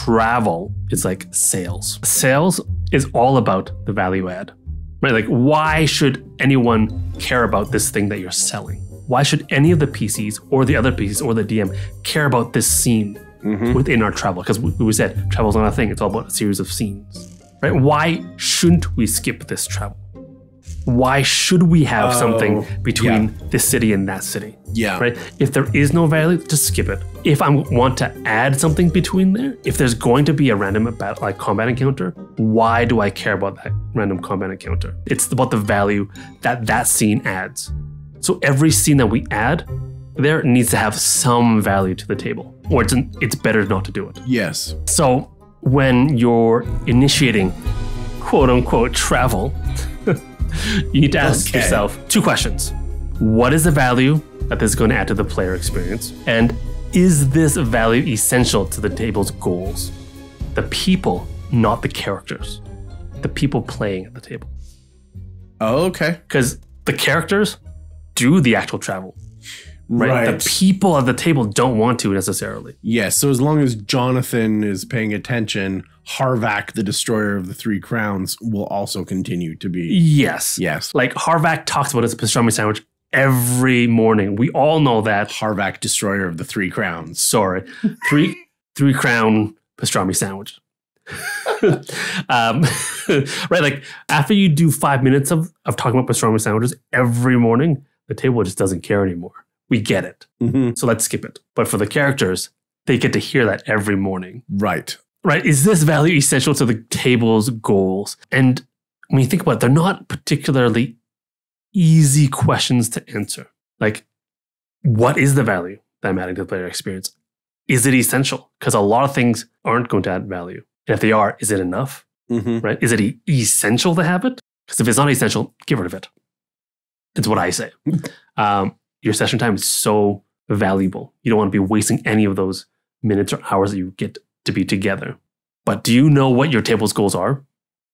travel is like sales. Sales is all about the value add, right? Like, why should anyone care about this thing that you're selling? Why should any of the PCs or the other PCs or the DM care about this scene within our travel? Because we said travel's not a thing. It's all about a series of scenes, right? Why shouldn't we skip this travel? Why should we have something between this city and that city? Yeah. Right? If there is no value, just skip it. If I want to add something between there, if there's going to be a random combat encounter, why do I care about that random combat encounter? It's about the value that that scene adds. So every scene that we add there needs to have some value to the table, or it's better not to do it. Yes. So when you're initiating quote unquote travel, you need to ask yourself 2 questions. What is the value that this is going to add to the player experience? And is this value essential to the table's goals? The people, not the characters. The people playing at the table. Oh, okay. Because the characters do the actual travel. Right? The people at the table don't want to necessarily. Yes, so as long as Jonathan is paying attention, Harvac, the destroyer of the 3 crowns, will also continue to be. Yes. Yes. Like Harvac talks about his pastrami sandwich every morning. We all know that. Harvac, destroyer of the 3 crowns. Sorry. three crown pastrami sandwich. Right? Like after you do 5 minutes of talking about pastrami sandwiches every morning, the table just doesn't care anymore. We get it. So let's skip it. But for the characters, they get to hear that every morning. Right. Right. Is this value essential to the table's goals? And when you think about it, they're not particularly easy questions to answer. Like, what is the value that I'm adding to the player experience? Is it essential? Because a lot of things aren't going to add value. And if they are, is it enough? Right? Is it essential to have it? Because if it's not essential, get rid of it. It's what I say. Your session time is so valuable. You don't want to be wasting any of those minutes or hours that you get to be together. But do you know what your table's goals are?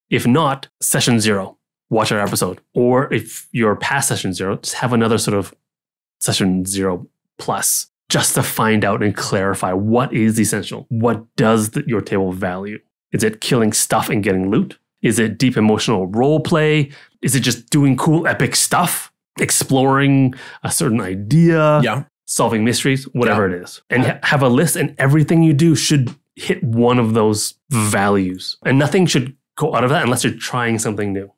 If not, session 0, watch our episode. Or if you're past session 0, just have another sort of session 0 plus, just to find out and clarify what is essential. What does your table value? Is it killing stuff and getting loot? Is it deep emotional role play? Is it just doing cool epic stuff? Exploring a certain idea, solving mysteries, whatever it is. And have a list, and everything you do should hit one of those values. And nothing should go out of that unless you're trying something new.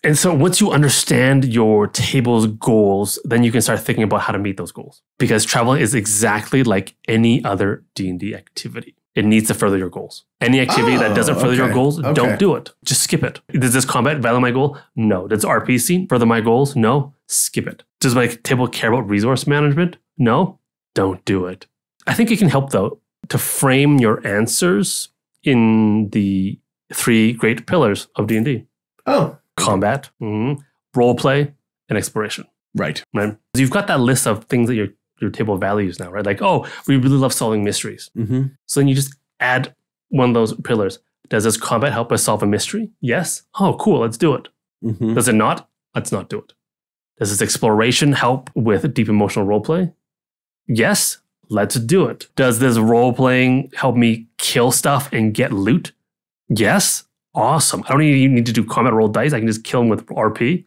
And so once you understand your table's goals, then you can start thinking about how to meet those goals. Because travel is exactly like any other D&D activity. It needs to further your goals. Any activity that doesn't further your goals, don't do it. Just skip it. Does this combat value my goal? No. Does RP scene further my goals? No. Skip it. Does my table care about resource management? No. Don't do it. I think it can help, though, to frame your answers in the 3 great pillars of D&D. Oh. Combat, role play, and exploration. Right. So you've got that list of things that your table values now, right? Like, oh, we really love solving mysteries. So then you just add one of those pillars. Does this combat help us solve a mystery? Yes. Oh, cool. Let's do it. Does it not? Let's not do it. Does this exploration help with deep emotional role play? Yes. Let's do it. Does this role playing help me kill stuff and get loot? Yes. Awesome. I don't even need to do combat roll dice. I can just kill them with RP.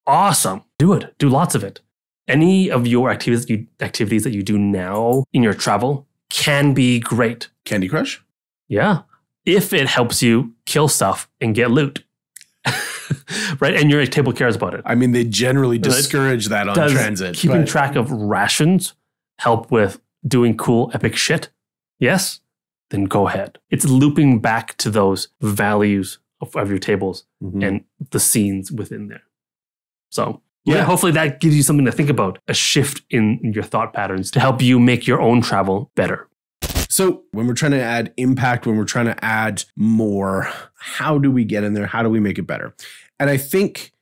Awesome. Do it. Do lots of it. Any of your activities that you do now in your travel can be great. Candy Crush? Yeah. If it helps you kill stuff and get loot. Right? And your table cares about it. I mean, they generally discourage that on transit. Keeping track of rations help with doing cool, epic shit? Yes? Then go ahead. It's looping back to those values of your tables and the scenes within there. So, yeah, hopefully that gives you something to think about, a shift in your thought patterns to help you make your own travel better. So when we're trying to add impact, when we're trying to add more, how do we get in there? How do we make it better? And I think